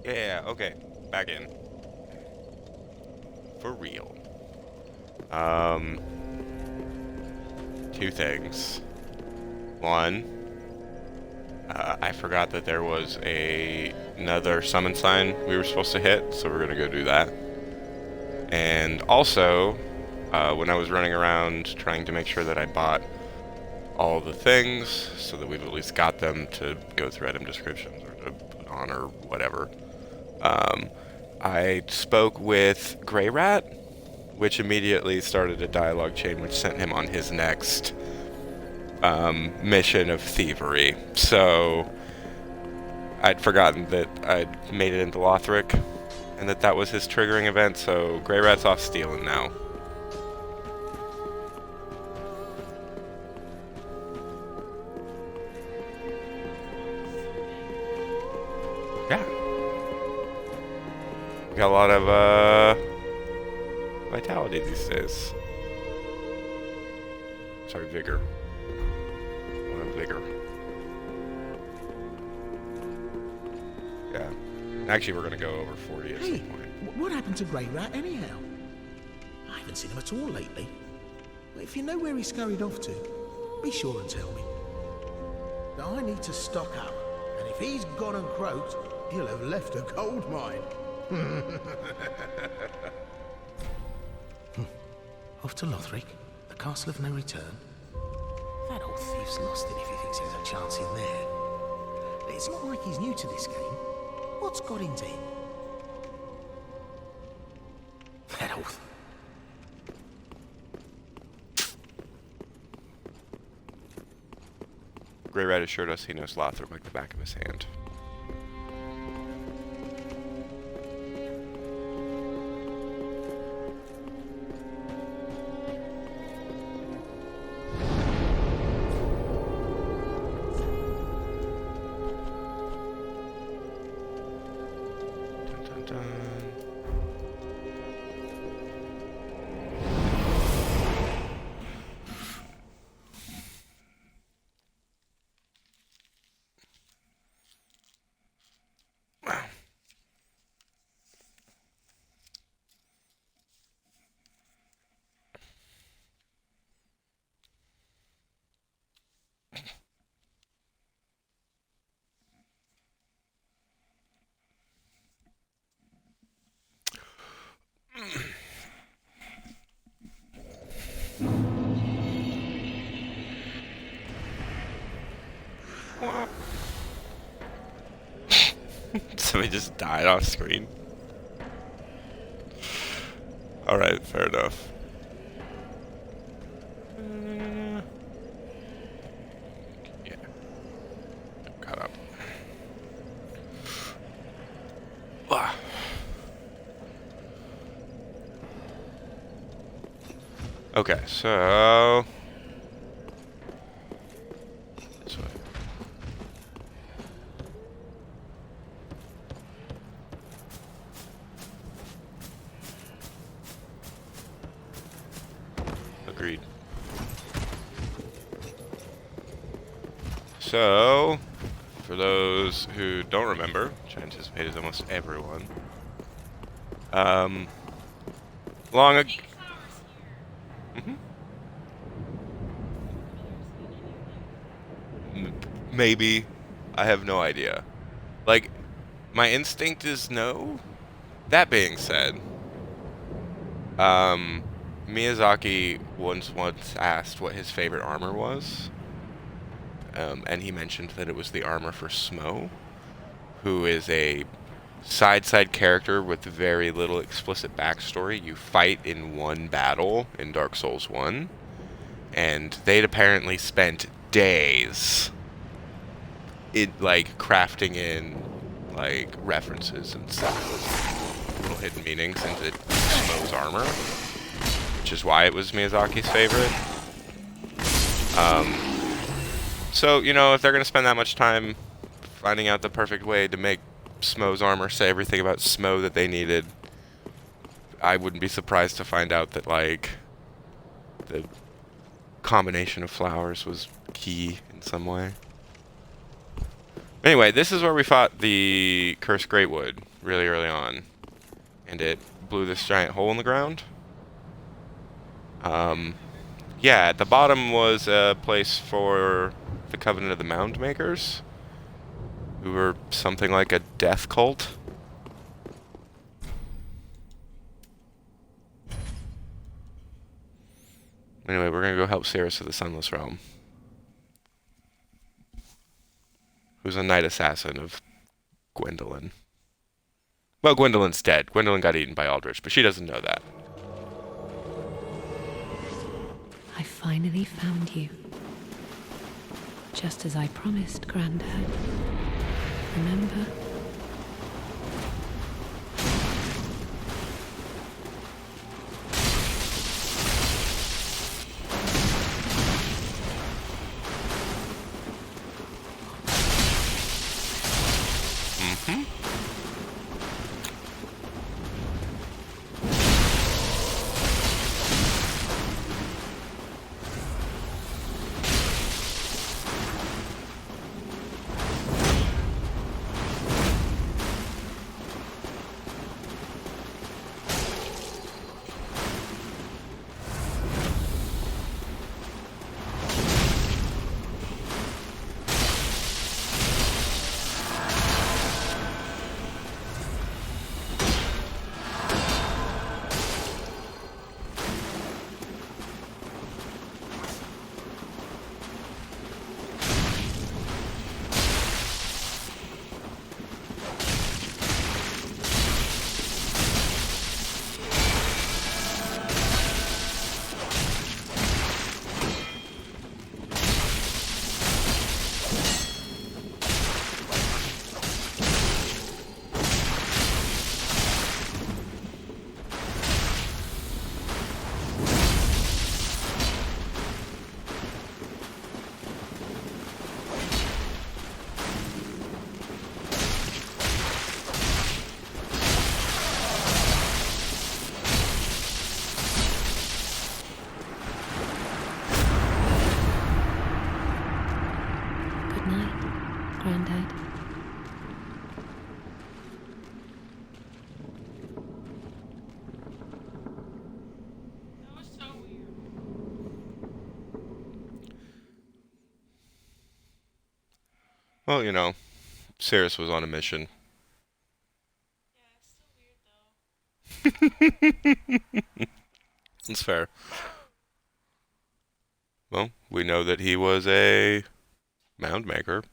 Yeah, okay. Back in. For real. Two things. One, I forgot that there was another summon sign we were supposed to hit, so we're gonna go do that. And also, when I was running around trying to make sure that I bought all the things, so that we've at least got them to go through item descriptions or to put on or whatever, I spoke with Grey Rat, which immediately started a dialogue chain which sent him on his next mission of thievery. So I'd forgotten that I'd made it into Lothric and that was his triggering event, so Grey Rat's off stealing now. Yeah. Got a lot of vitality these days. Sorry, vigor. A lot of vigor. Yeah. Actually, we're gonna go over 40 at some point. What happened to Grey Rat anyhow? I haven't seen him at all lately. If you know where he scurried off to, be sure and tell me. Now I need to stock up, and if he's gone and croaked, he'll have left a gold mine. Off to Lothric, the castle of no return. That old thief's lost it if he thinks there's a chance in there. It's not like he's new to this game. What's got into him? That old... Grey Rat assured us he knows Lothric like the back of his hand. Somebody just died off screen. Alright, fair enough. Yeah. Caught up. Ah. Okay, so... this way. Agreed. So, for those who don't remember, which I anticipate is almost everyone, long ago... Maybe. I have no idea. Like, my instinct is no. That being said, Miyazaki once asked what his favorite armor was, and he mentioned that it was the armor for Smo, who is a side character with very little explicit backstory. You fight in one battle in Dark Souls 1, and they'd apparently spent days crafting in like references and stuff, little hidden meanings into Smo's armor, which is why it was Miyazaki's favorite. So, you know, if they're gonna spend that much time finding out the perfect way to make Smo's armor say everything about Smo that they needed. I wouldn't be surprised to find out that, like, the combination of flowers was key in some way. Anyway, this is where we fought the Cursed Greatwood really early on. And it blew this giant hole in the ground. Yeah, at the bottom was a place for the Covenant of the Mound Makers, who were something like a death cult. Anyway, we're gonna go help Sirris of the Sunless Realm, who's a knight assassin of Gwendolyn. Well, Gwendolyn's dead. Gwendolyn got eaten by Aldrich, but she doesn't know that. I finally found you. Just as I promised, Grandad. Remember? Grandad. That was so weird. Well, you know, Sirris was on a mission. Yeah, it's still weird though. That's fair. Well, we know that he was a mound maker.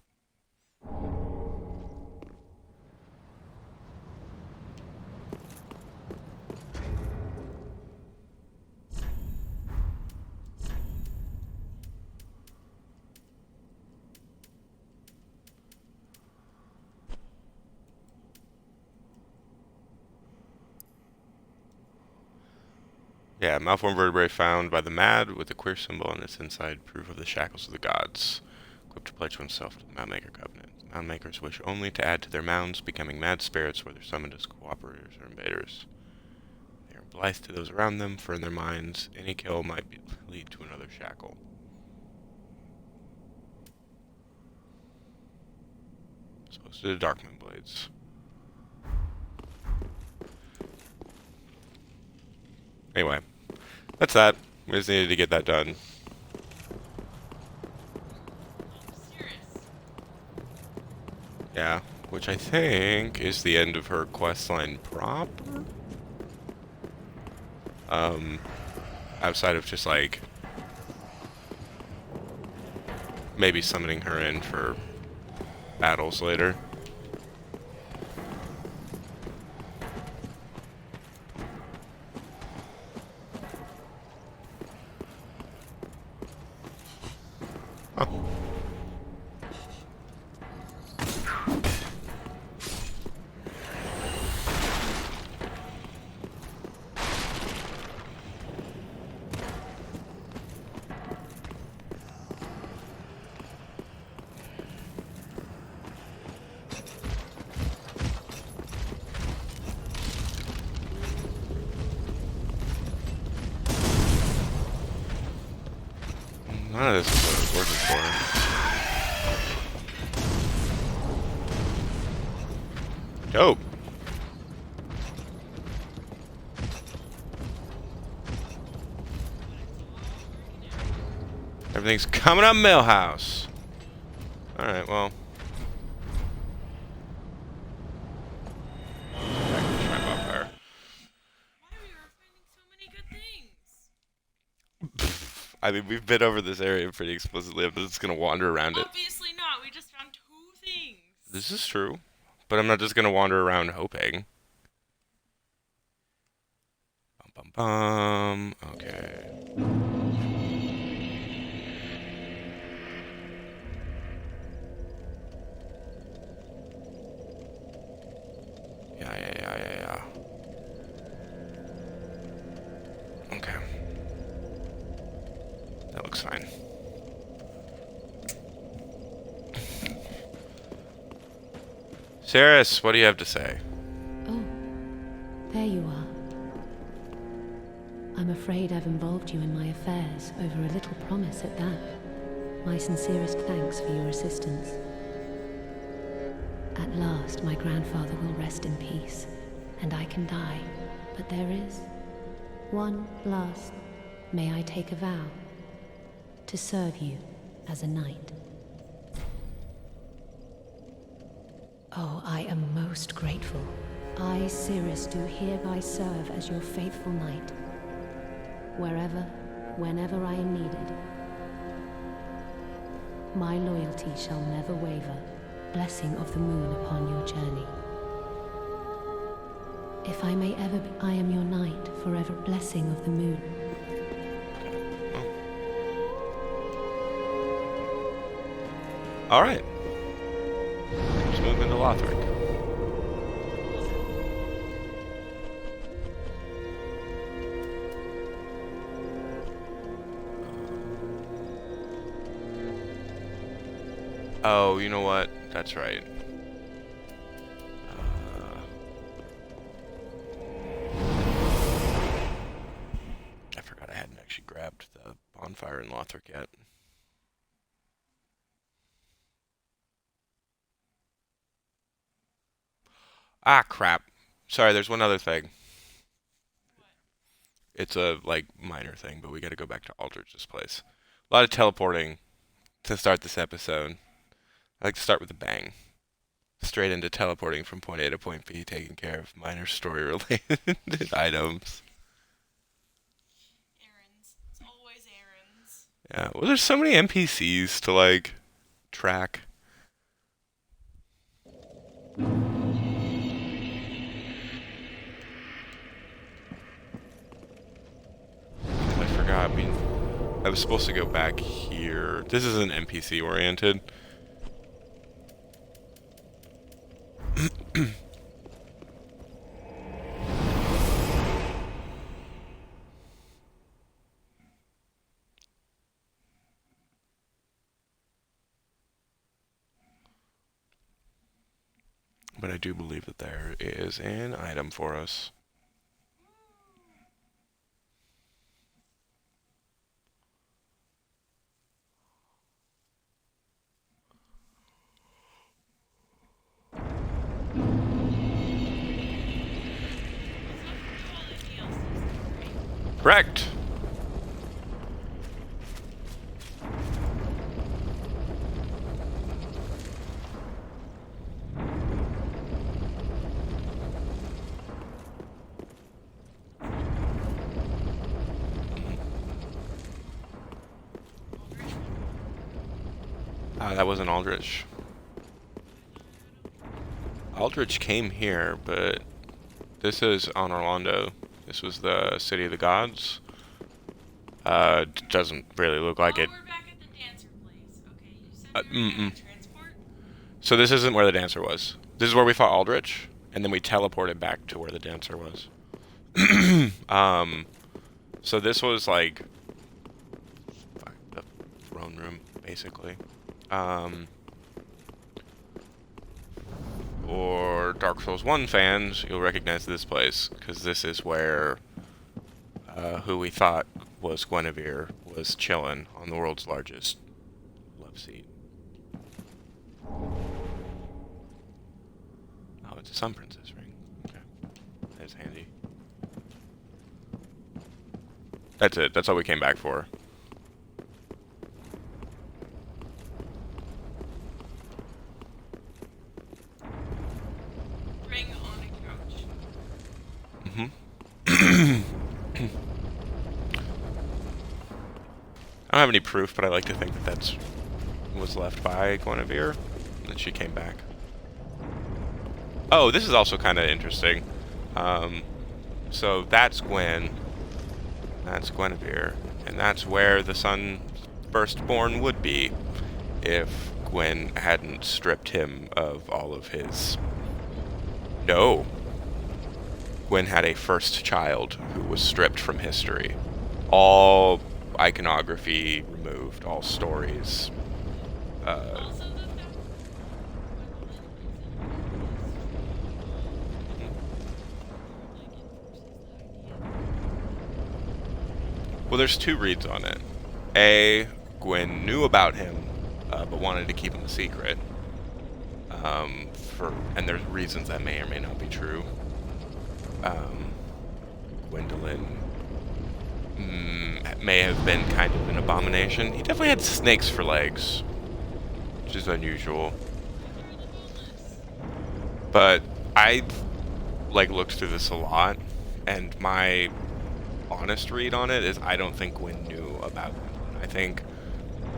Yeah, malformed vertebrae found by the Mad with a queer symbol on its inside, proof of the shackles of the gods. Equipped to pledge oneself to the Moundmaker Covenant. Moundmakers wish only to add to their mounds, becoming mad spirits, whether summoned as cooperators or invaders. They are blithe to those around them, for in their minds, any kill might lead to another shackle. Supposed to the Darkmoon Blades. Anyway, that's that. We just needed to get that done. Serious. Yeah, which I think is the end of her questline proper. Outside of just like maybe summoning her in for battles later. Oh. None of this is what I was working for. Dope. Everything's coming up Millhouse. Alright, well. Back to Shrine Bonfire. Why are we finding so many good things? I mean, we've been over this area pretty explicitly. I'm just gonna wander around it. Obviously not. We just found 2 things. This is true. But I'm not just gonna wander around hoping. Bum bum bum. Okay. Yeah. Okay. That looks fine. Ceres, what do you have to say? Oh, there you are. I'm afraid I've involved you in my affairs over a little promise at that. My sincerest thanks for your assistance. At last, my grandfather will rest in peace, and I can die. But there is one last. May I take a vow? To serve you as a knight. Oh, I am most grateful. I, Ceres, do hereby serve as your faithful knight. Wherever, whenever I am needed. My loyalty shall never waver. Blessing of the moon upon your journey. If I may ever be, I am your knight, forever. Blessing of the moon. Alright. Let's move into Lothric. Oh, you know what? That's right. I forgot I hadn't actually grabbed the bonfire in Lothric yet. Ah, crap. Sorry, there's one other thing. It's a, like, minor thing, but we gotta go back to Aldrich's place. A lot of teleporting to start this episode. I like to start with a bang. Straight into teleporting from point A to point B, taking care of minor story-related items. Errands. It's always errands. Yeah, well, there's so many NPCs to, like, track. I forgot, I mean, I was supposed to go back here. This isn't NPC-oriented. But I do believe that there is an item for us. Correct. That wasn't Aldrich. Aldrich came here, but this is on Orlando. This was the City of the Gods. Doesn't really look like it. We're back at the dancer place. Okay, you said we were gonna transport? So this isn't where the dancer was. This is where we fought Aldrich, and then we teleported back to where the dancer was. So this was like the throne room, basically. For Dark Souls 1 fans, you'll recognize this place, because this is where who we thought was Guinevere was chilling on the world's largest love seat. Oh, it's a Sun Princess ring. Okay. That's handy. That's it. That's all we came back for. Ring on a couch. Mm-hmm. I don't have any proof, but I like to think that that's was left by Guinevere, and then she came back. Oh, this is also kind of interesting. So that's Gwen. That's Guinevere, and that's where the son firstborn would be if Gwen hadn't stripped him of all of his... No. Gwen had a first child who was stripped from history. All iconography removed, all stories. Also, Well, there's two reads on it. A, Gwen knew about him, but wanted to keep him a secret. And there's reasons that may or may not be true. Gwendolyn may have been kind of an abomination. He definitely had snakes for legs, which is unusual. But I looked through this a lot, and my honest read on it is I don't think Gwen knew about Gwendolyn. I think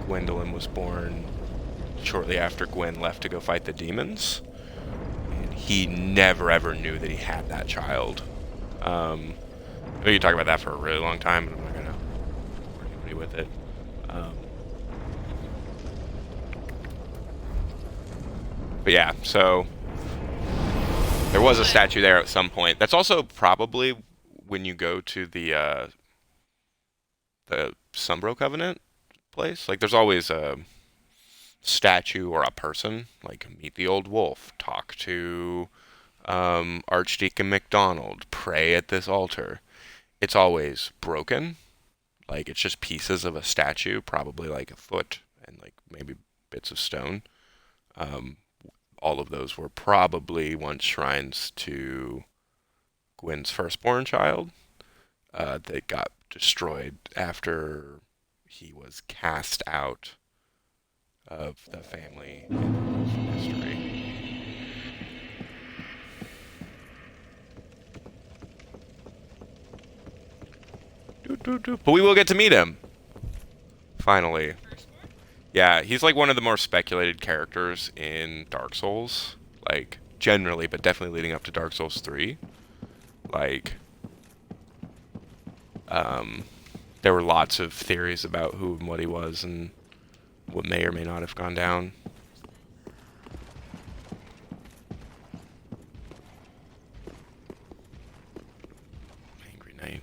Gwendolyn was born shortly after Gwen left to go fight the demons, and he never ever knew that he had that child. We could talk about that for a really long time, but I'm not gonna bore anybody with it. But yeah, so there was a statue there at some point. That's also probably when you go to the Sumbro Covenant place. Like, there's always a statue or a person. Like, meet the old wolf, talk to Archdeacon MacDonald, pray at this altar. It's always broken. Like, it's just pieces of a statue, probably like a foot and like maybe bits of stone. All of those were probably once shrines to Gwen's firstborn child that got destroyed after he was cast out of the family in history. But we will get to meet him. Finally. Yeah, he's like one of the more speculated characters in Dark Souls. Like, generally, but definitely leading up to Dark Souls 3. Like, there were lots of theories about who and what he was and what may or may not have gone down. Angry Knight.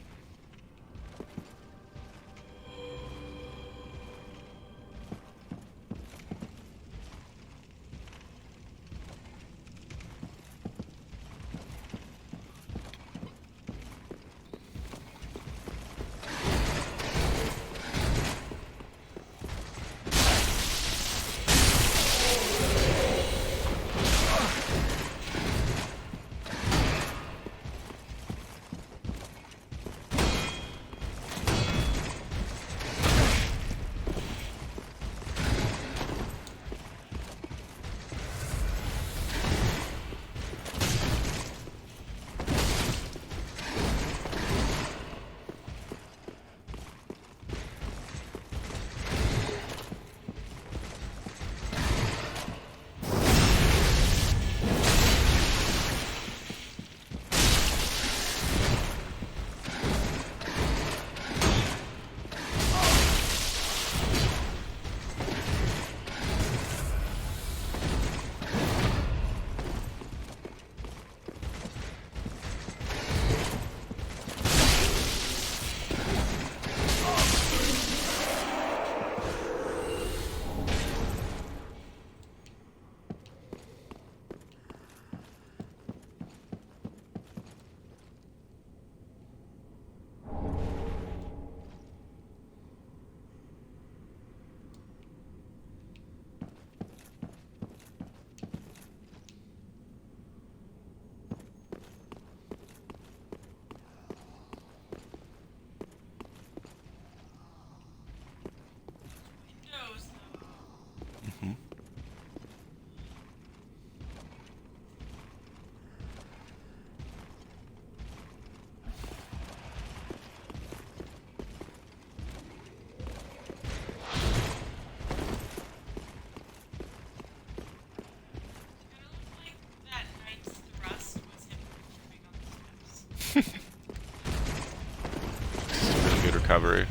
recovery.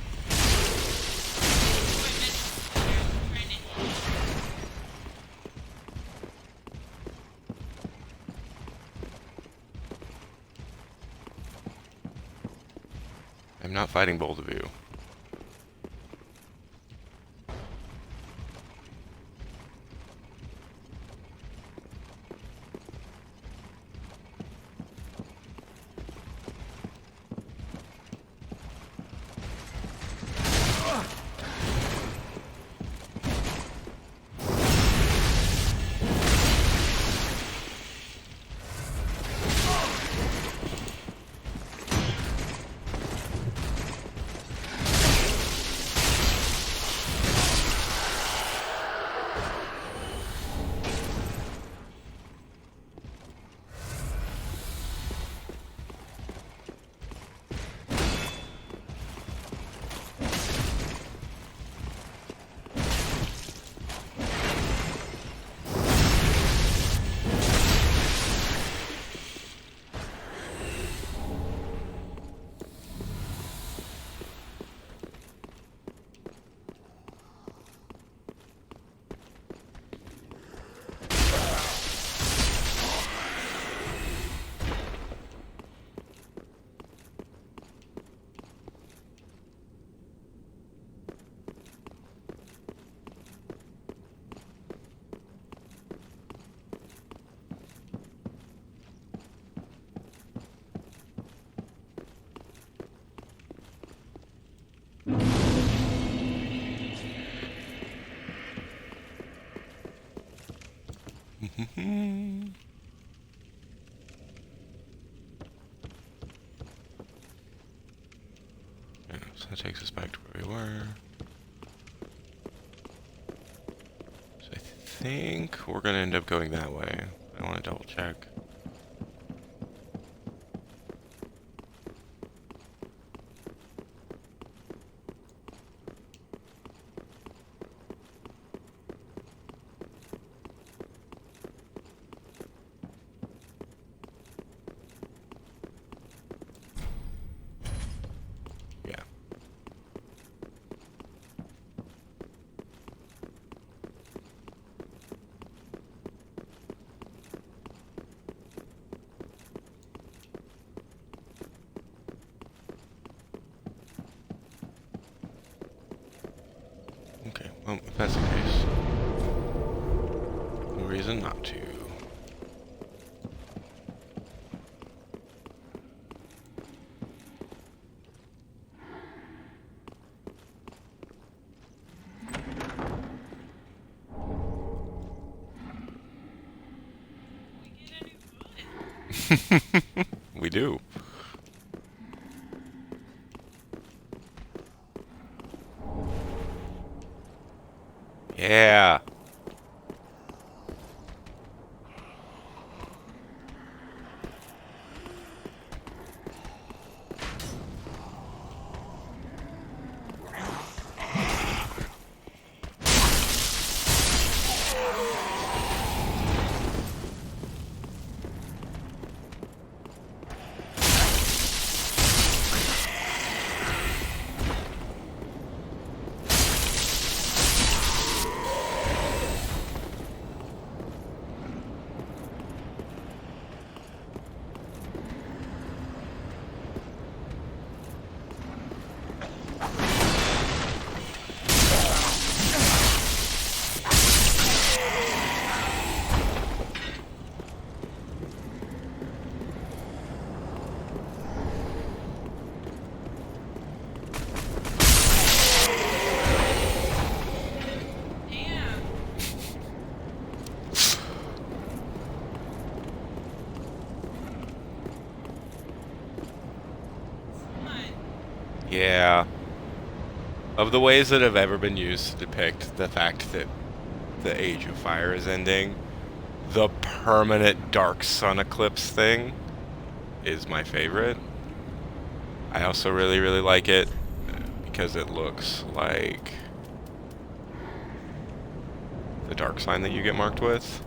I'm not fighting both of you. Yeah, so that takes us back to where we were. So I think we're gonna end up going that way. I want to double check. Yeah. Okay, well, if that's the case, no reason not to. We do. Yeah. Damn. Fun. Yeah. Of the ways that have ever been used to depict the fact that the Age of Fire is ending, the permanent dark sun eclipse thing is my favorite. I also really, really like it because it looks like the dark sign that you get marked with.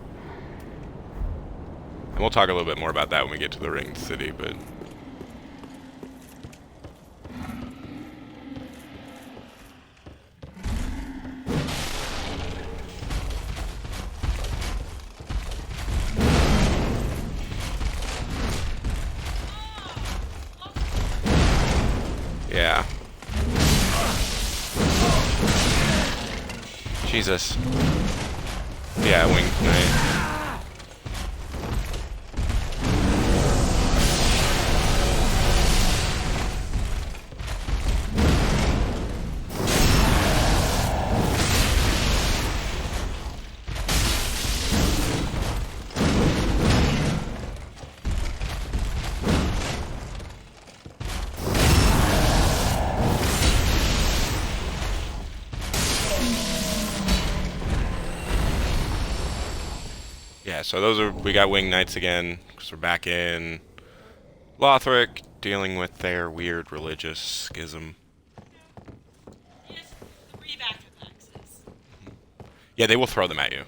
And we'll talk a little bit more about that when we get to the Ringed City, but Jesus. Yeah, winged knight. Yeah, so those are, we got winged knights again, because we're back in Lothric, dealing with their weird religious schism. He has 3 backup axes. Yeah, they will throw them at you.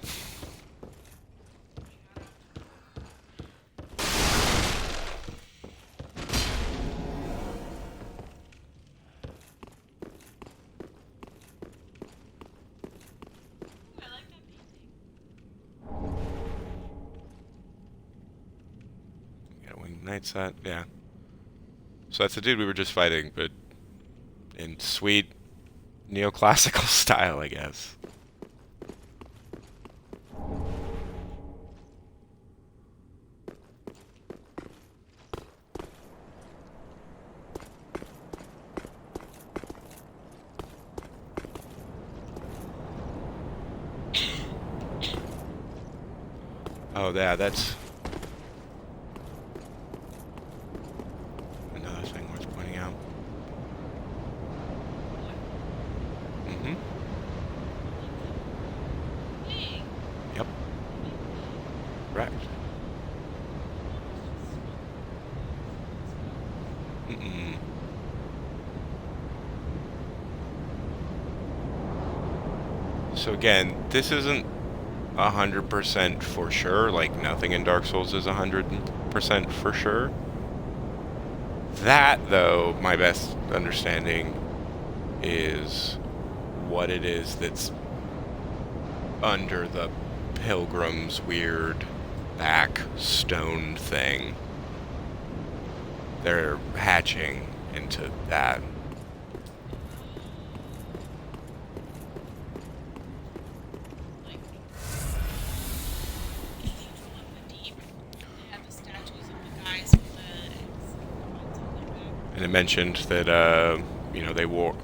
I like that painting. Yeah, winged knight set, yeah. So that's the dude we were just fighting, but in sweet neoclassical style, I guess. Oh, yeah, that's another thing worth pointing out. Mm-hmm. Hey, Yep. Correct. Mm-mm. So again, this isn't 100% for sure, like nothing in Dark Souls is 100% for sure. That, though, my best understanding is what it is that's under the pilgrim's weird back stone thing. They're hatching into that. like Cathedral of the Deep. They have the statues of the guys with the ones on their back. And it mentioned that, you know,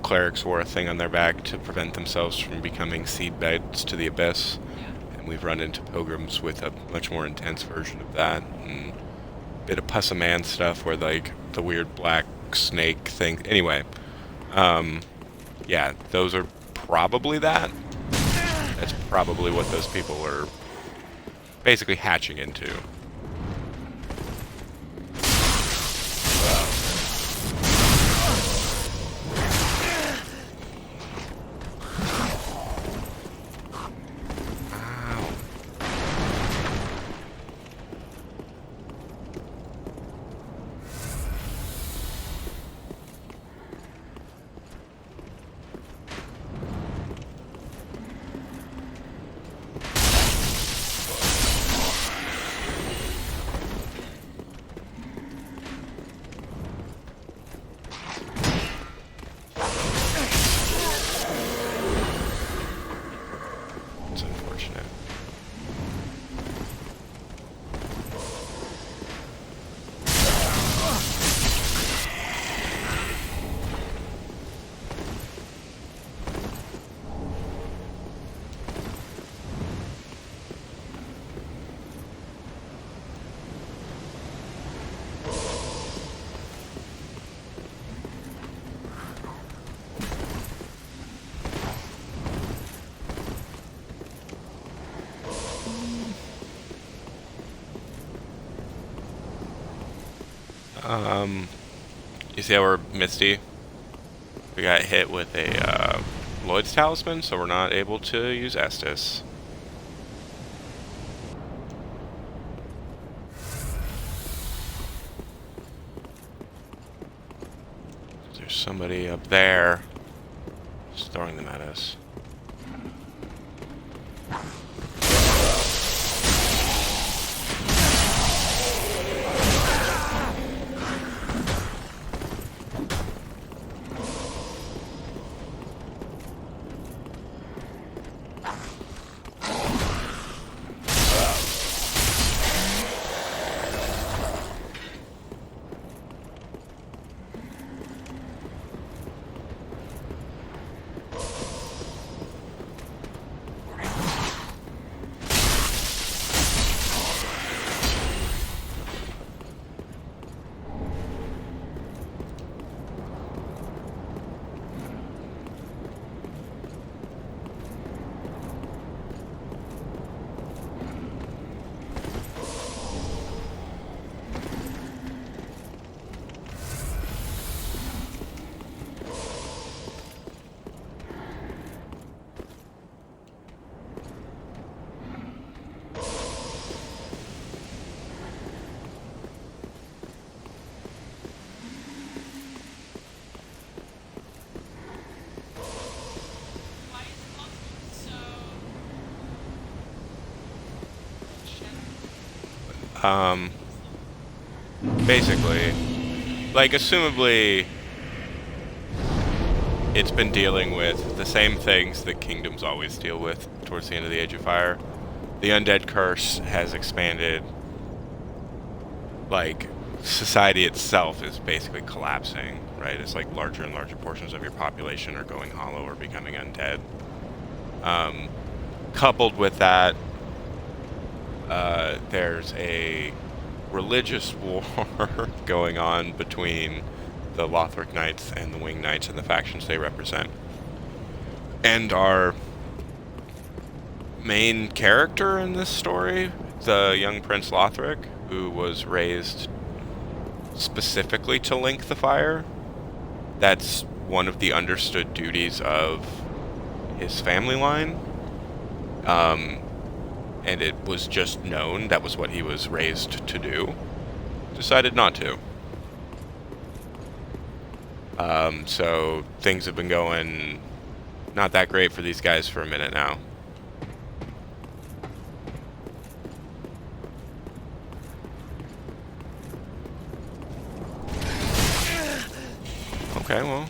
clerics wore a thing on their back to prevent themselves from becoming seedbeds to the abyss. Yeah. And we've run into pilgrims with a much more intense version of that. And a bit of Pussaman stuff where, like, the weird black snake thing. Anyway, yeah, those are probably that. That's probably what those people are basically hatching into. Ow. It's unfortunate. You see how we're misty? We got hit with a Lloyd's Talisman, so we're not able to use Estus. There's somebody up there just throwing them at us. Basically, like, assumably, it's been dealing with the same things that kingdoms always deal with towards the end of the Age of Fire. The undead curse has expanded. Like, society itself is basically collapsing, right? It's like larger and larger portions of your population are going hollow or becoming undead. Coupled with that, there's a religious war going on between the Lothric Knights and the Winged Knights and the factions they represent. And our main character in this story, the young Prince Lothric, who was raised specifically to link the fire, that's one of the understood duties of his family line. And it was just known that was what he was raised to do. Decided not to. So things have been going not that great for these guys for a minute now. Okay, well.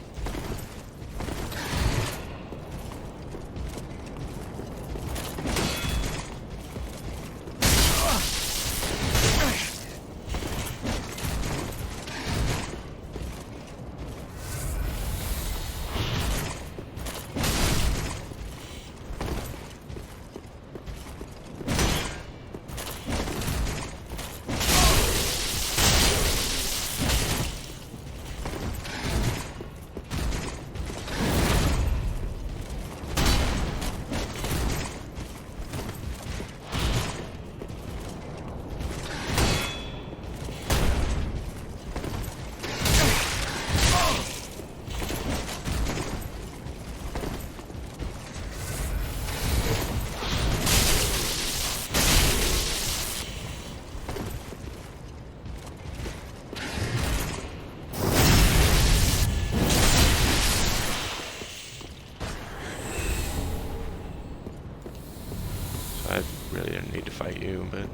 I really didn't need to fight you, but...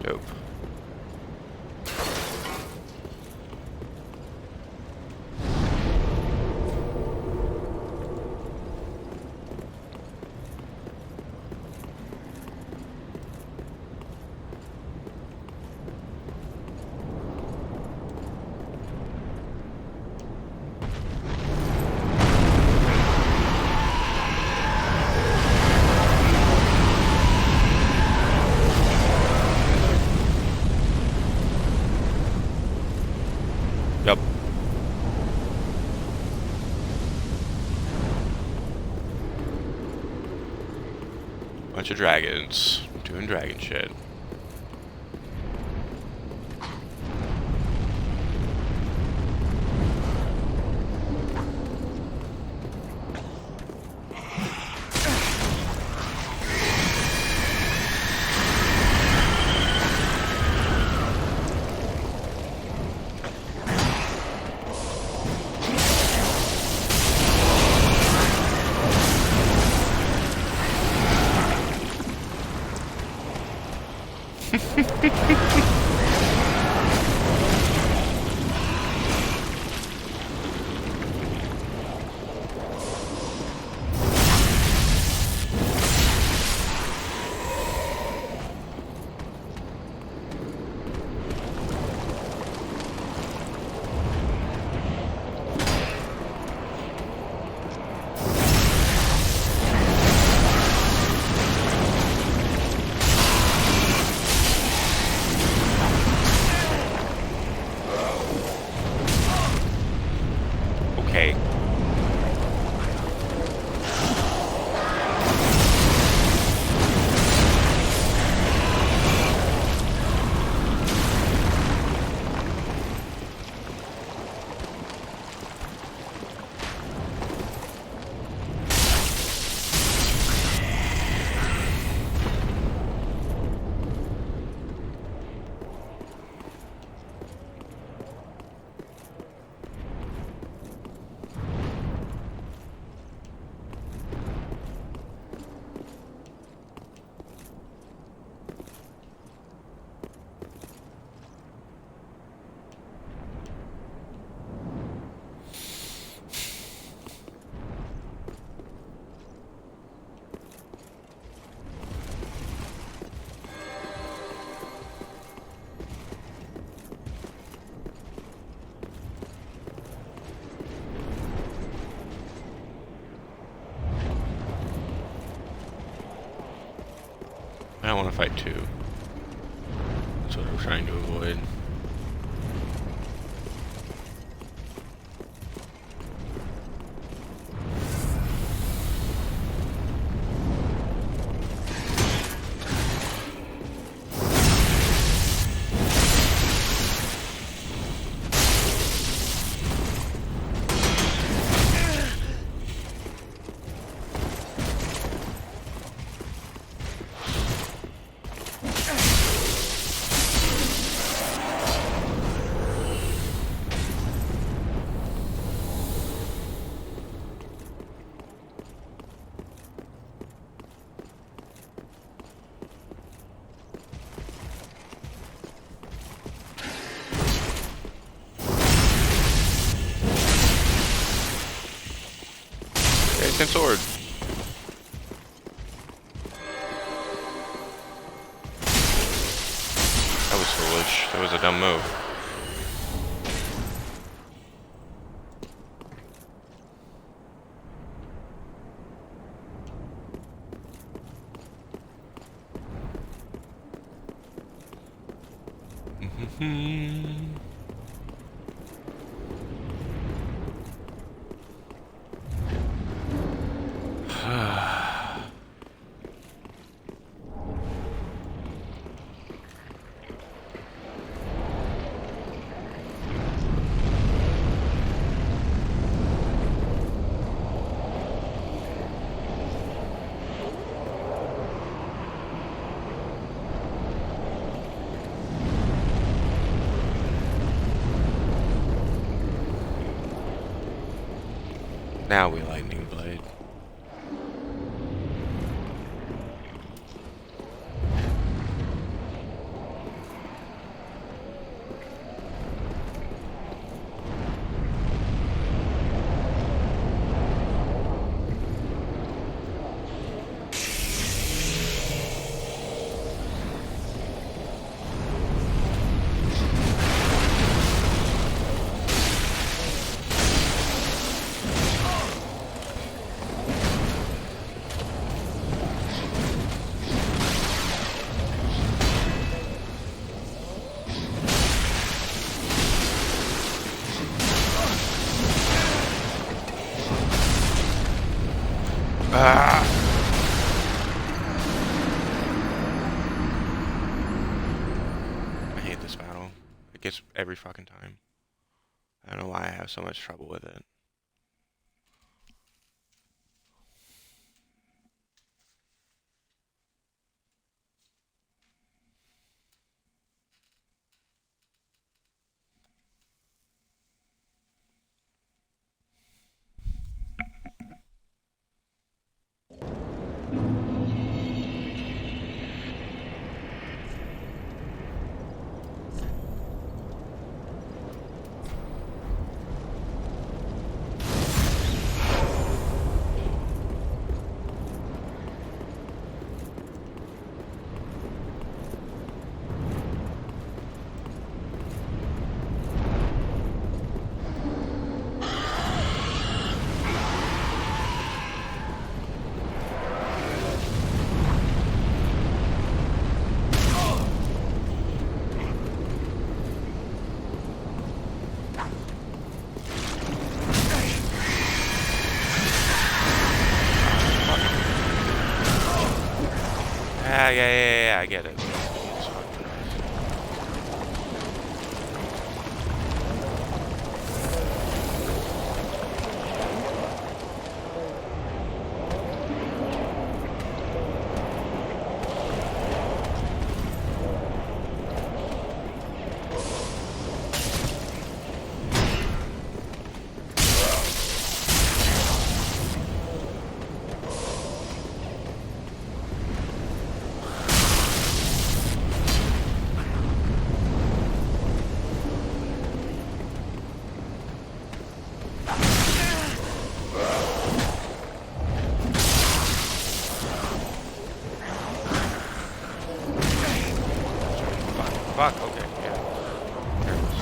Dope. Yep. Bunch of dragons doing dragon shit. don't want to fight two. That's what I'm trying to avoid. Same sword. That was foolish. That was a dumb move. Now we lightning blade. Ah! I hate this battle. It gets every fucking time. I don't know why I have so much trouble with it. Yeah, I get it. Fuck, okay, yeah. Careless.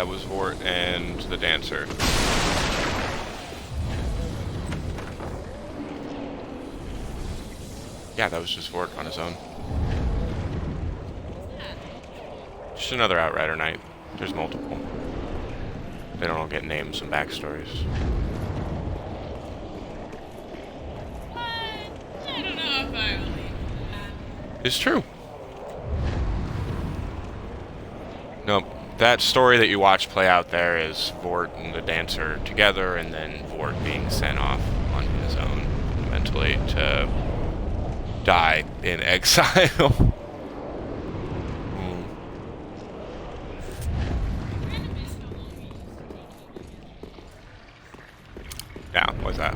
That was Vort and the dancer. Yeah, that was just Vort on his own. Just another Outrider Knight. There's multiple. They don't all get names and backstories. I don't know if I believe that. It's true. Nope. That story that you watch play out there is Vort and the dancer together, and then Vort being sent off on his own mentally to die in exile. Yeah, what's that?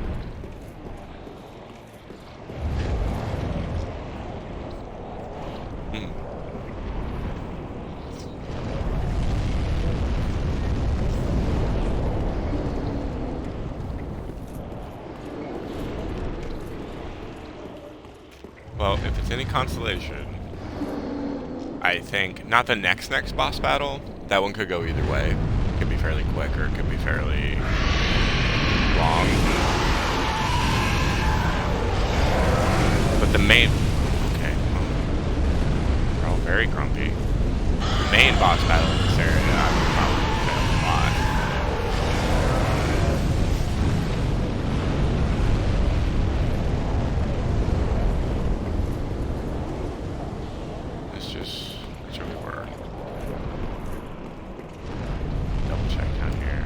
Well, if it's any consolation, I think not the next boss battle. That one could go either way. It could be fairly quick or it could be fairly long. But the main... Okay. We're all very grumpy. The main boss battle in this area, I would probably fail a lot. That's where we were. Double check down here.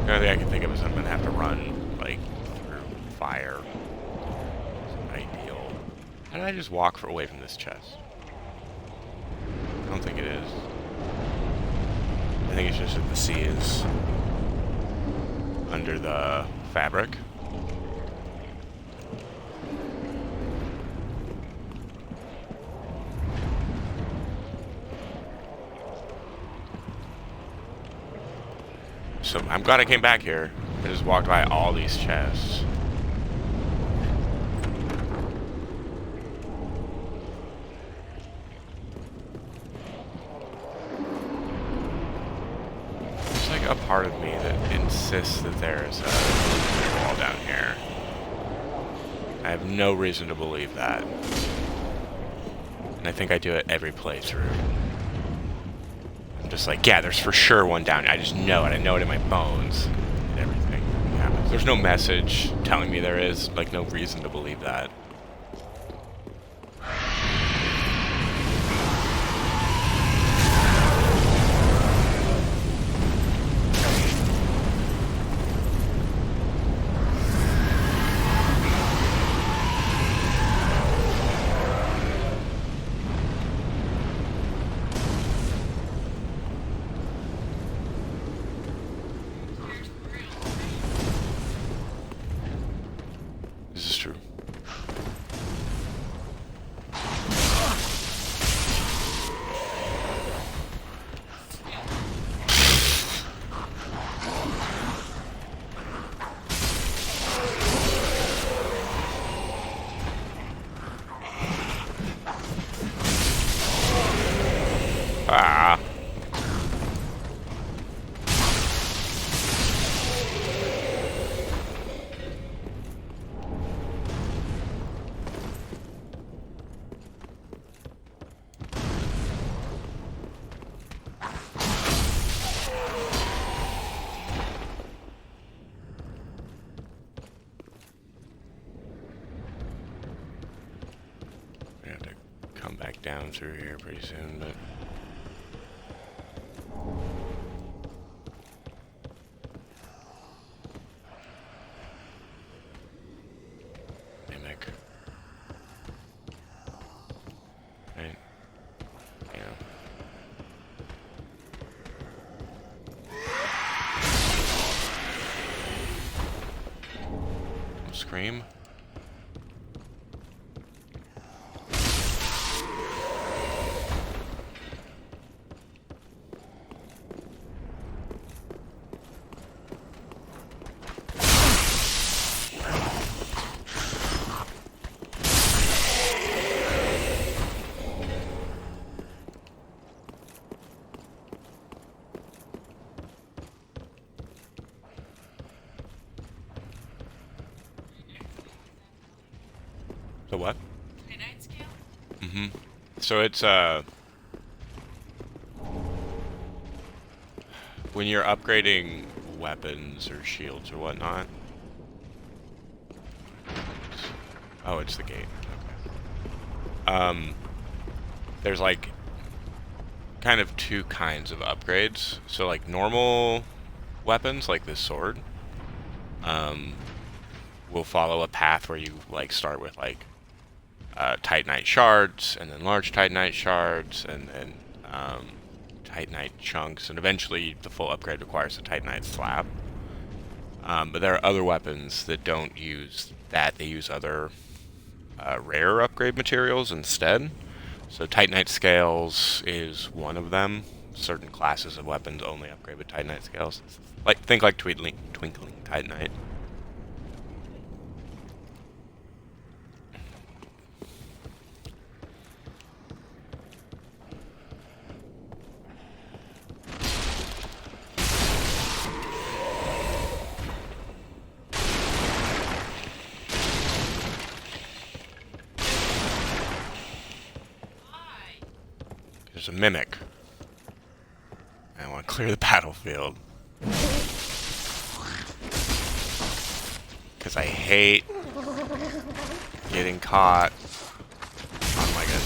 The only thing I can think of is I'm gonna have to run, like, through fire. It's ideal. How did I just walk away from this chest? I don't think it is. I think it's just that the sea is under the fabric. So I'm glad I came back here. I just walked by all these chests. There's like a part of me that insists that there's a wall down here. I have no reason to believe that. And I think I do it every playthrough. Just like, yeah, there's for sure one down. I just know it. I know it in my bones. And everything happens. There's no message telling me there is. Like, no reason to believe that. This is true. Ah. We have to come back down through here pretty soon, but... Mimic. Right? Yeah. Scream? The what? Titanite scale? Mm-hmm. So it's when you're upgrading weapons or shields or whatnot. Oh, it's the gate. Okay. There's like kind of two kinds of upgrades. So like normal weapons, like this sword, will follow a path where you like start with like Titanite shards, and then large Titanite shards, and then Titanite chunks, and eventually the full upgrade requires a Titanite slab. But there are other weapons that don't use that. They use other rare upgrade materials instead. So Titanite scales is one of them. Certain classes of weapons only upgrade with Titanite scales. Like think like twinkling Titanite. Why? There's a mimic. I want to clear the battlefield. Because I hate getting caught on like a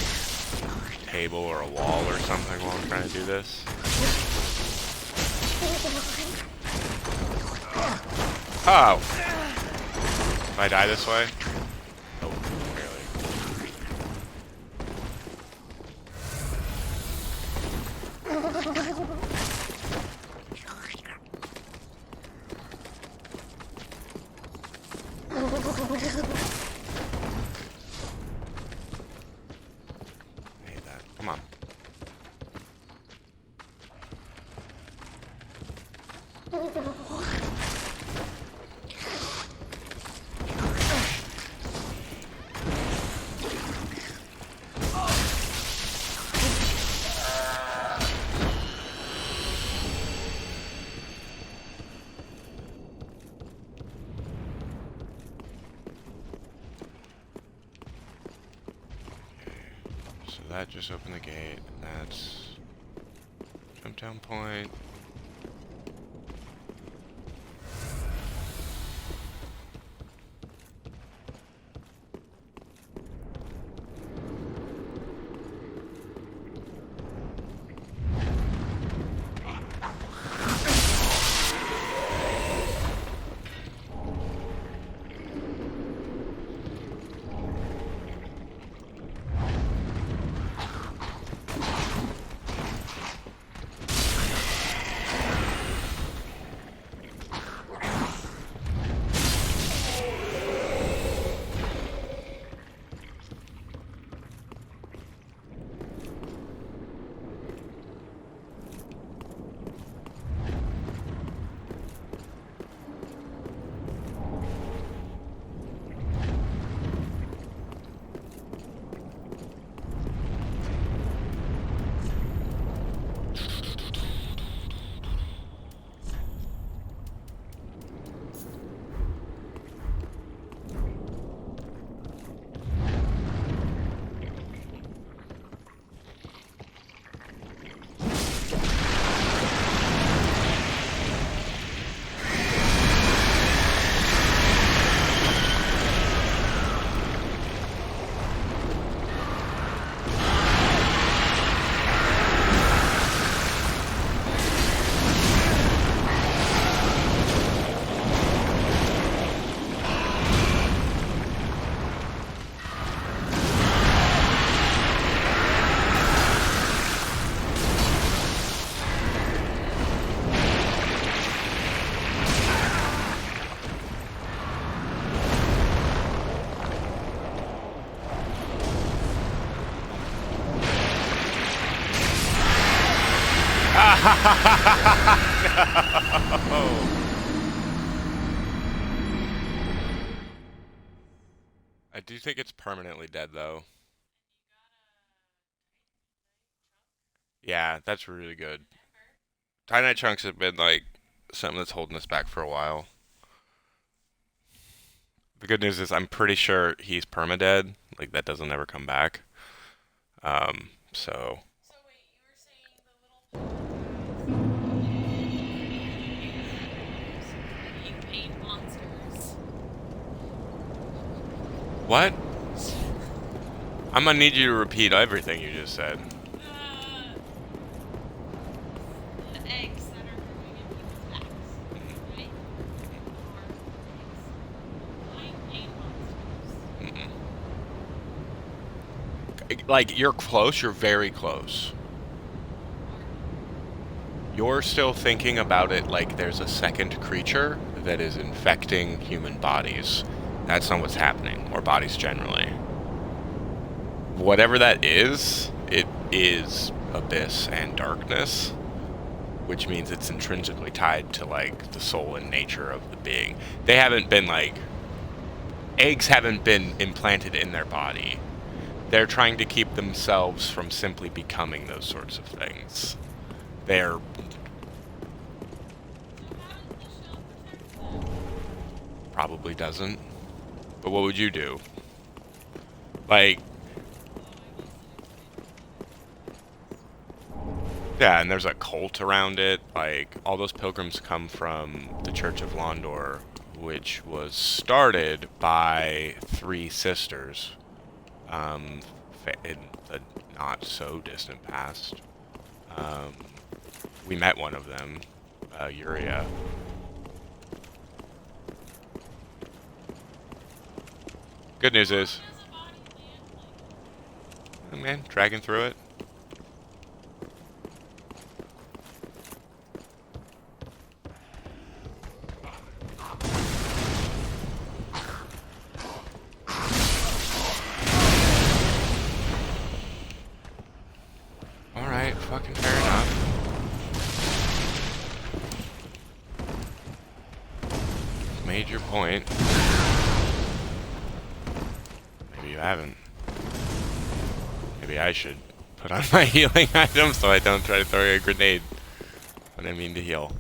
table or a wall or something while I'm trying to do this. Oh! If I die this way? Oh, barely. I hate that. Come on. So that just opened the gate, and that's jump down point. No! I do think it's permanently dead, though. Yeah, that's really good. Titanite chunks have been, like, something that's holding us back for a while. The good news is I'm pretty sure he's permadead. Like, that doesn't ever come back. So... So wait, you were saying the little you paint monsters. What? I'm gonna need you to repeat everything you just said. The eggs that are growing in people's backs, right? Are eggs. I paint monsters. Like, you're close, you're very close. You're still thinking about it like there's a second creature that is infecting human bodies. That's not what's happening, or bodies generally. Whatever that is, it is abyss and darkness, which means it's intrinsically tied to, like, the soul and nature of the being. They haven't been, like... Eggs haven't been implanted in their body. They're trying to keep themselves from simply becoming those sorts of things. They're... Probably doesn't. But what would you do? Like... Yeah, and there's a cult around it. Like, all those pilgrims come from the Church of Londor, which was started by 3 sisters. In the not so distant past. We met one of them, Uria. Good news is, oh man, dragging through it. Alright, fucking fair enough. Made your point. Maybe you haven't. Maybe I should put on my healing item so I don't try to throw a grenade when I mean to heal.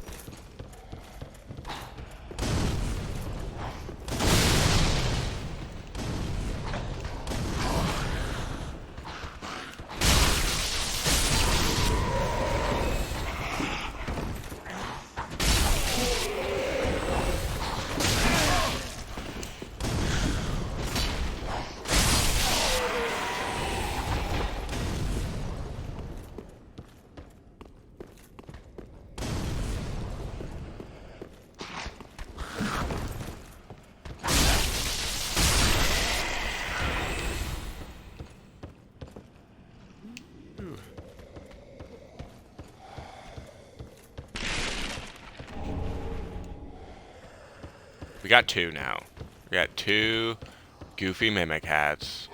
We got 2 now. We got 2 goofy mimic hats.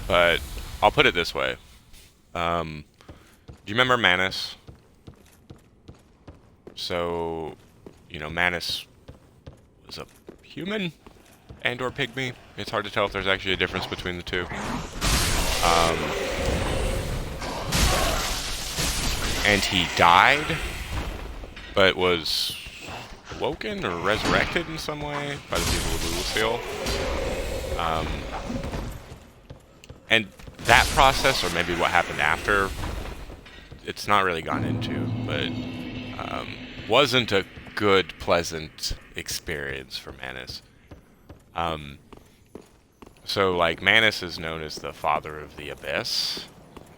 But I'll put it this way. Do you remember Manus? So, you know, Manus was a human and or pygmy. It's hard to tell if there's actually a difference between the two. And he died, but was awoken or resurrected in some way by the people of Lulithil. And that process, or maybe what happened after, it's not really gone into, but wasn't a good, pleasant experience for Manus. So, like, Manus is known as the father of the Abyss.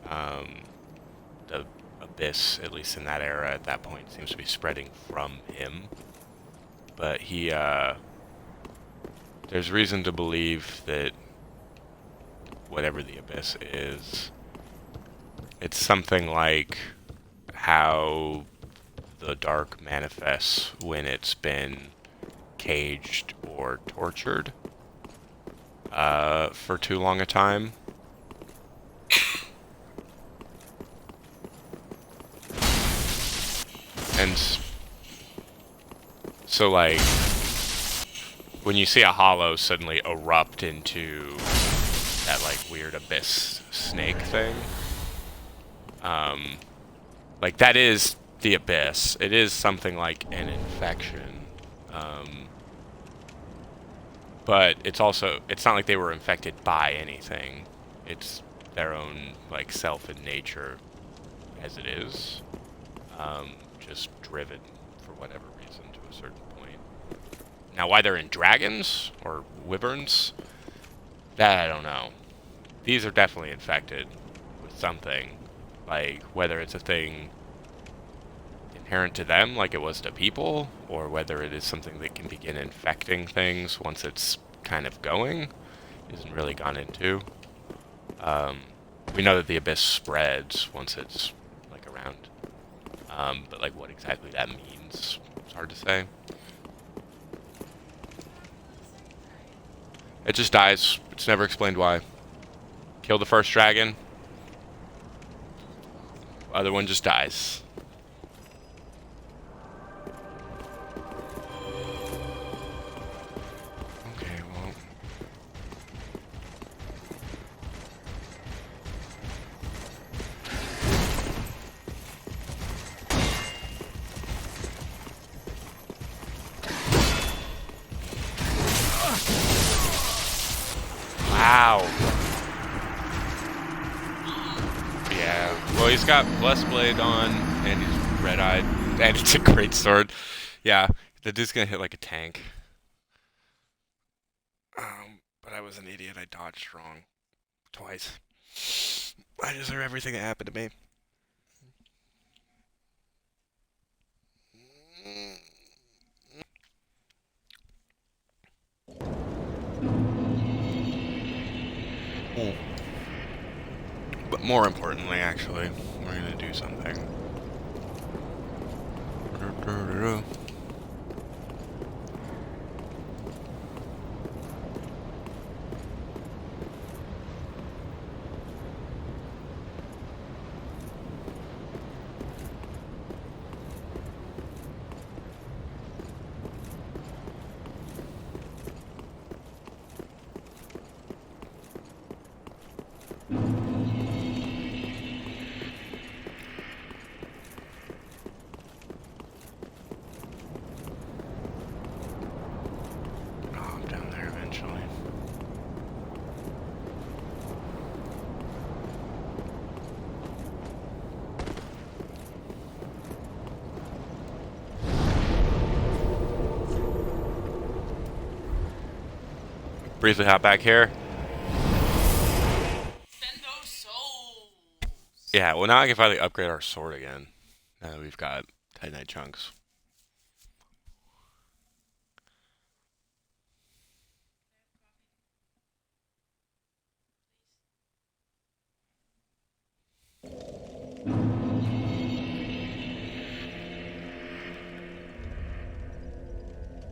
The Abyss, at least in that era, at that point, seems to be spreading from him. But he, there's reason to believe that whatever the Abyss is, it's something like how the dark manifests when it's been caged or tortured for too long a time. And so, like, when you see a hollow suddenly erupt into that, like, weird abyss snake thing, like, that is the abyss. It is something like an infection. But it's also, it's not like they were infected by anything. It's their own, like, self and nature as it is. Just driven for whatever reason to a certain point. Now, why they're in dragons or wyverns, that I don't know. These are definitely infected with something. Like, whether it's a thing inherent to them like it was to people, or whether it is something that can begin infecting things once it's kind of going, isn't really gone into. We know that the abyss spreads once it's, like, around. But, like, what exactly that means, it's hard to say. It just dies. It's never explained why. Kill the first dragon. Other one just dies. Okay, well. Wow. Yeah. Well, he's got Blessed Blade on, and he's red-eyed, and it's a great sword. Yeah, the dude's gonna hit like a tank. But I was an idiot. I dodged wrong. Twice. I deserve everything that happened to me. But more importantly, actually, we're gonna do something. Briefly hop back here. Spend those souls. Yeah, well now I can finally upgrade our sword again. Now that we've got Titanite chunks.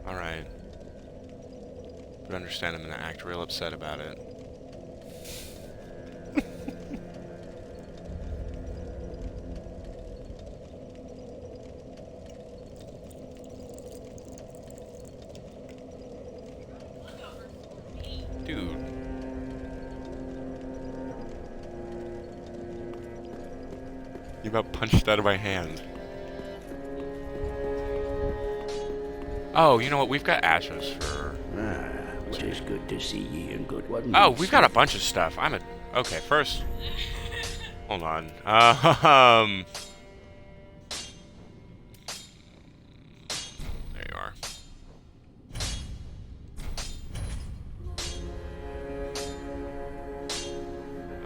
Alright. But understand I'm gonna act real upset about it. Dude. You about punched it out of my hand. Oh, you know what? We've got ashes for... It is good to see ye and good one. Oh, we've got a bunch of stuff. Okay, first... Hold on. There you are.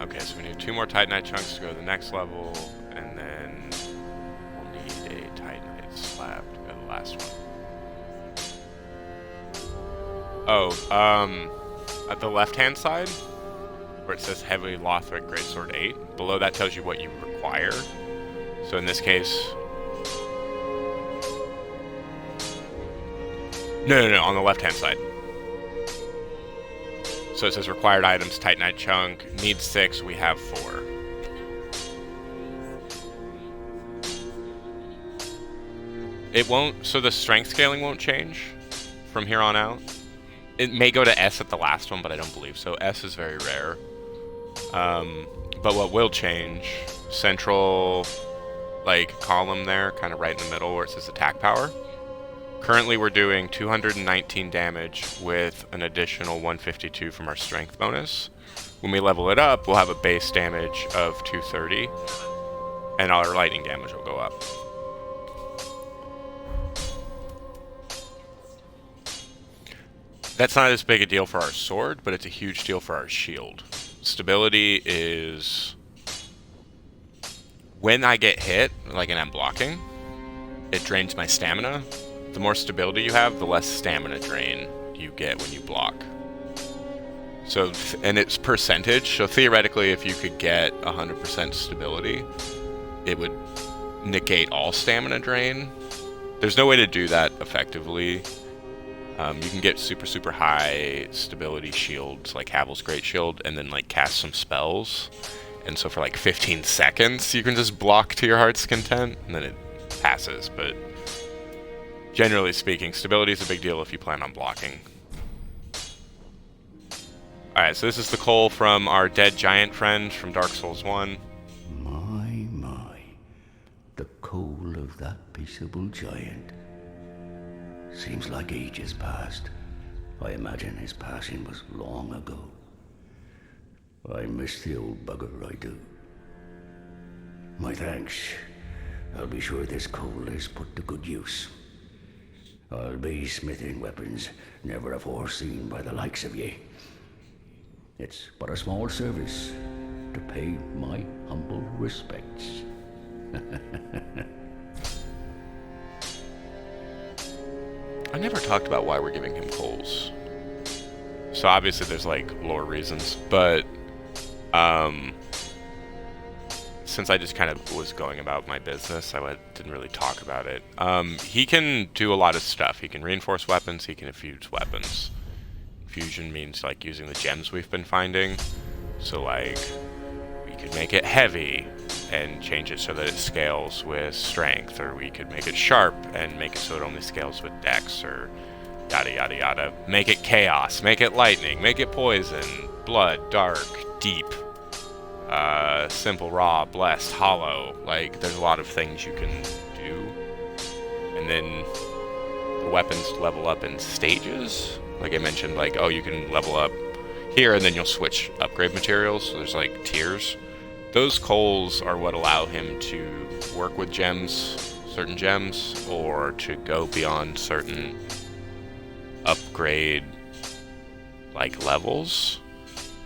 Okay, so we need 2 more Titanite chunks to go to the next level, and then we'll need a Titanite slab to go to the last one. Oh, at the left-hand side, where it says Heavy Lothric Greatsword 8, below that tells you what you require. So in this case... No, on the left-hand side. So it says required items, Titanite chunk, needs 6, we have 4. It won't, so the strength scaling won't change from here on out. It may go to S at the last one, but I don't believe so. S is very rare. But what will change, central, like, column there, kind of right in the middle where it says attack power. Currently we're doing 219 damage with an additional 152 from our strength bonus. When we level it up, we'll have a base damage of 230, and our lightning damage will go up. That's not as big a deal for our sword, but it's a huge deal for our shield. Stability is... when I get hit, like, and I'm blocking, it drains my stamina. The more stability you have, the less stamina drain you get when you block. So, and it's percentage, so theoretically if you could get 100% stability, it would negate all stamina drain. There's no way to do that effectively. You can get super, super high stability shields, like Havel's Great Shield, and then, like, cast some spells. And so for, like, 15 seconds, you can just block to your heart's content, and then it passes. But generally speaking, stability is a big deal if you plan on blocking. Alright, so this is the coal from our dead giant friend from Dark Souls 1. My. The coal of that peaceable giant. Seems like ages passed. I imagine his passing was long ago. I miss the old bugger, I do. My thanks. I'll be sure this coal is put to good use. I'll be smithing weapons never afore seen by the likes of ye. It's but a small service to pay my humble respects. I never talked about why we're giving him coals. So obviously there's, like, lore reasons, but since I just kind of was going about my business, I didn't really talk about it. He can do a lot of stuff. He can reinforce weapons, he can infuse weapons. Fusion means, like, using the gems we've been finding. So, like, we could make it heavy and change it so that it scales with strength, or we could make it sharp and make it so it only scales with dex, or yada yada yada. Make it chaos, make it lightning, make it poison, blood, dark, deep, simple, raw, blessed, hollow. Like, there's a lot of things you can do. And then the weapons level up in stages. Like I mentioned, like, oh, you can level up here and then you'll switch upgrade materials. So there's, like, tiers. Those coals are what allow him to work with gems, certain gems, or to go beyond certain upgrade, like, levels.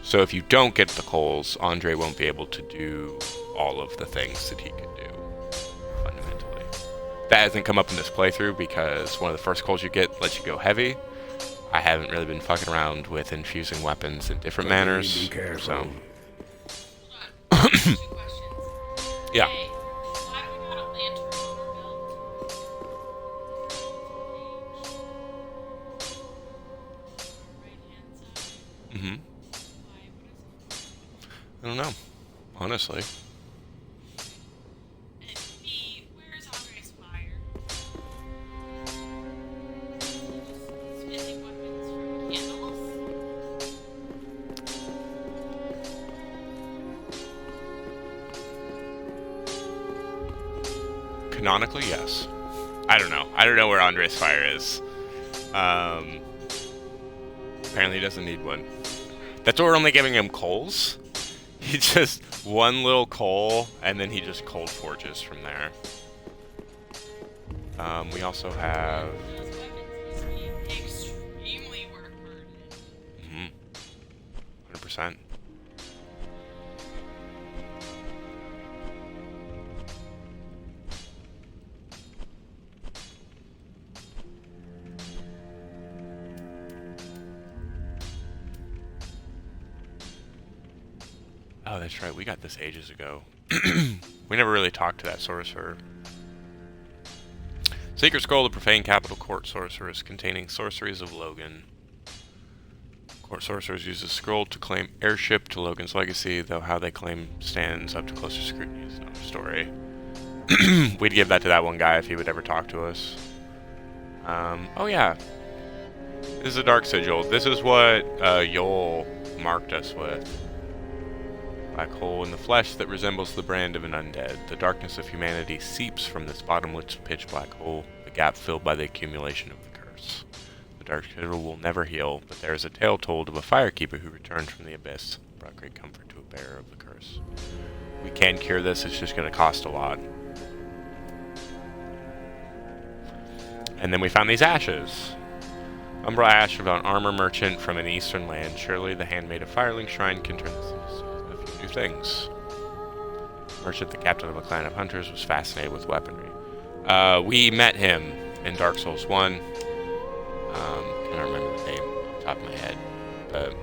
So if you don't get the coals, Andre won't be able to do all of the things that he could do, fundamentally. That hasn't come up in this playthrough because one of the first coals you get lets you go heavy. I haven't really been fucking around with infusing weapons in different manners, Be careful. so... Two questions. Yeah. A, why do we got a lantern on our belt? Right-hand side. Mm-hmm. Why? What is it? I don't know, honestly. And B, where is Andre's fire? Smithing weapons from candles? Canonically, yes. I don't know. I don't know where Andre's fire is. Apparently he doesn't need one. That's why we're only giving him coals. He just one little coal, and then he just cold forges from there. We also have... Those weapons need to be extremely work burdened. 100%. Oh, that's right. We got this ages ago. We never really talked to that sorcerer. Secret Scroll of Profane Capital Court Sorceress containing sorceries of Logan. Court Sorcerers use the scroll to claim heirship to Logan's legacy, though how they claim stands up to closer scrutiny is another story. We'd give that to that one guy if he would ever talk to us. Oh yeah. This is a Dark Sigil. This is what Yol marked us with. Black hole in the flesh that resembles the brand of an undead. The darkness of humanity seeps from this bottomless pitch black hole, the gap filled by the accumulation of the curse. The Dark Sigil will never heal, but there is a tale told of a firekeeper who returned from the abyss, brought great comfort to a bearer of the curse. We can cure this, it's just going to cost a lot. And then we found these ashes. Umbra ash of an armor merchant from an eastern land. Surely the handmaid of Firelink Shrine can turn this into a few new things. Merchant, the captain of a clan of hunters, was fascinated with weaponry. We met him in Dark Souls 1. Can't remember the name off the top of my head. But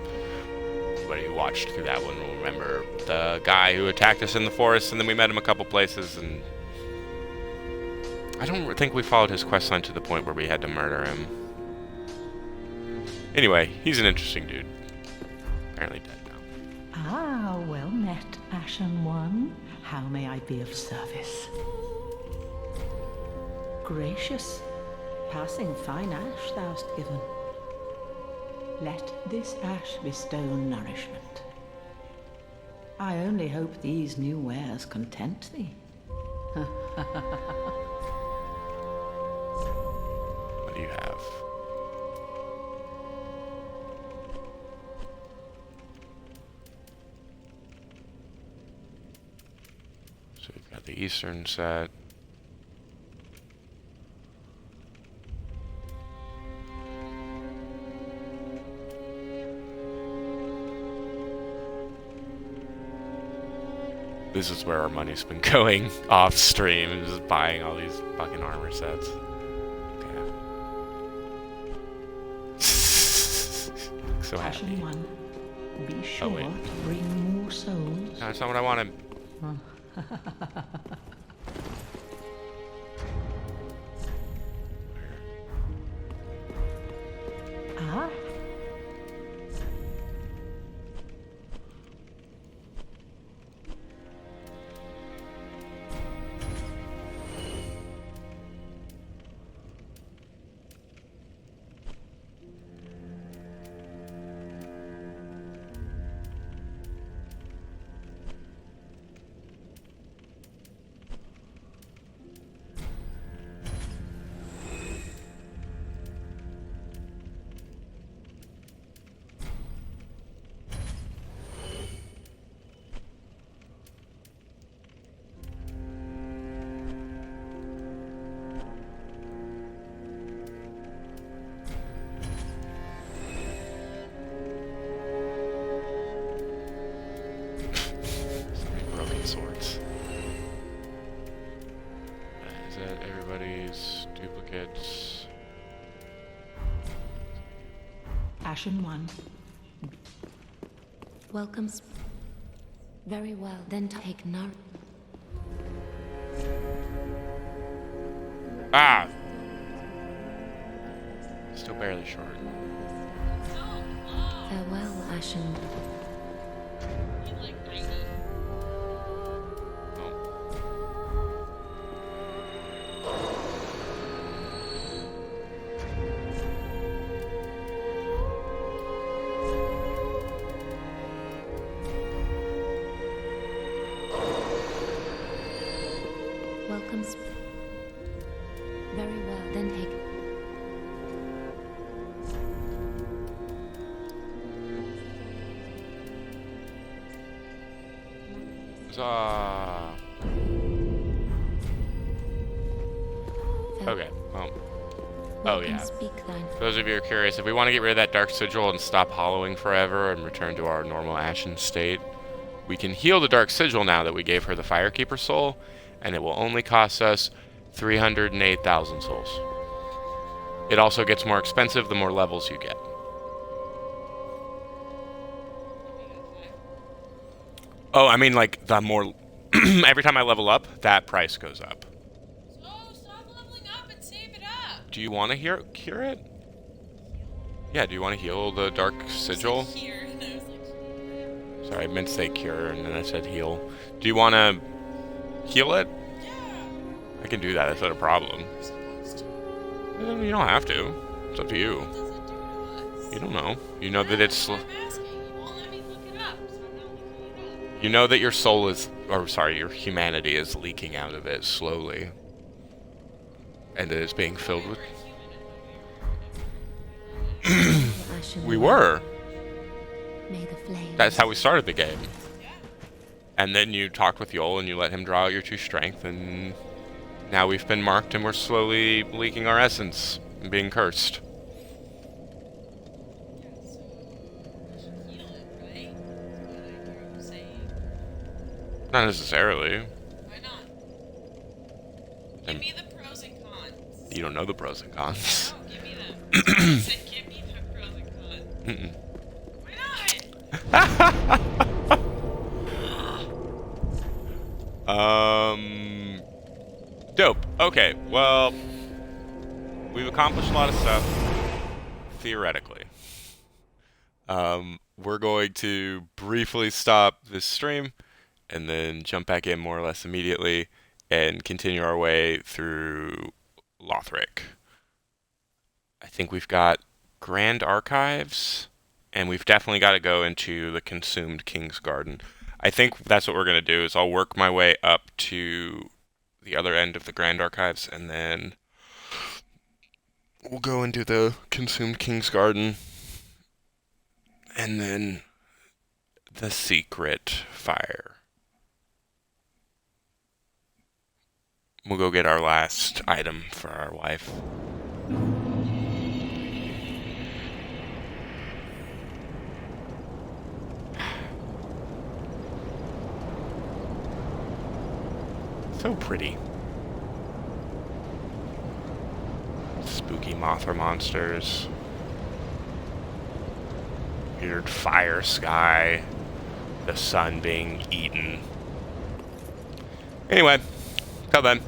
anybody who watched through that one will remember the guy who attacked us in the forest, and then we met him a couple places, and I don't think we followed his questline to the point where we had to murder him. Anyway, he's an interesting dude. Apparently dead now. Ah, well met, Ashen One. How may I be of service? Gracious, passing fine ash thou'st given. Let this ash bestow nourishment. I only hope these new wares content thee. What do you have? So we've got the Eastern set. This is where our money's been going off stream, just buying all these fucking armor sets. Okay. So happy. Ashen One, be sure wait. to bring more souls. No, that's not what I wanted. Ah? Broken swords. Is that everybody's duplicates? Ashen One, Welcome. Very well, then take note. Ah! Still barely short. Farewell, Ashen. Like 90. Welcome. Very well, then take. Huzzah! Okay, well. Oh Welcome, yeah. Speak thine. For those of you who are curious, if we want to get rid of that Dark Sigil and stop hollowing forever and return to our normal Ashen state, we can heal the Dark Sigil now that we gave her the Firekeeper soul, and it will only cost us 308,000 souls. It also gets more expensive the more levels you get. Oh, I mean like the more... every time I level up, that price goes up. So stop leveling up and save it up. Do you want to cure it? Yeah, do you want to heal the Dark Sigil? Here, and I was like, Sorry, I meant to say cure, and then I said heal. Do you want to heal it? yeah. I can do that. That's not a problem. We're supposed to. You don't have to. It's up to you. What does it do to us? You don't know. You know that it's... I'm asking. You won't let me look it up, so I'm not looking it up. You know that your soul is... Or, sorry, your humanity is leaking out of it slowly. And it is being filled with... We were. May the flames. That's how we started the game. And then you talked with Yol and you let him draw out your true strength, and now we've been marked and we're slowly leaking our essence and being cursed. Not necessarily. Why not? Then Give me the pros and cons. you don't know the pros and cons. No, give me them. I said give me the pros and cons. Mm-mm. Why not? Dope. Okay, well, we've accomplished a lot of stuff, theoretically. We're going to briefly stop this stream, and then jump back in more or less immediately, and continue our way through Lothric. I think we've got Grand Archives, and we've definitely got to go into the Consumed King's Garden. I think that's what we're going to do, is I'll work my way up to the other end of the Grand Archives, and then we'll go into the Consumed King's Garden, and then the Secret Fire. We'll go get our last item for our wife. So pretty. Spooky Mothra monsters. Weird fire sky. The sun being eaten. Anyway, till then.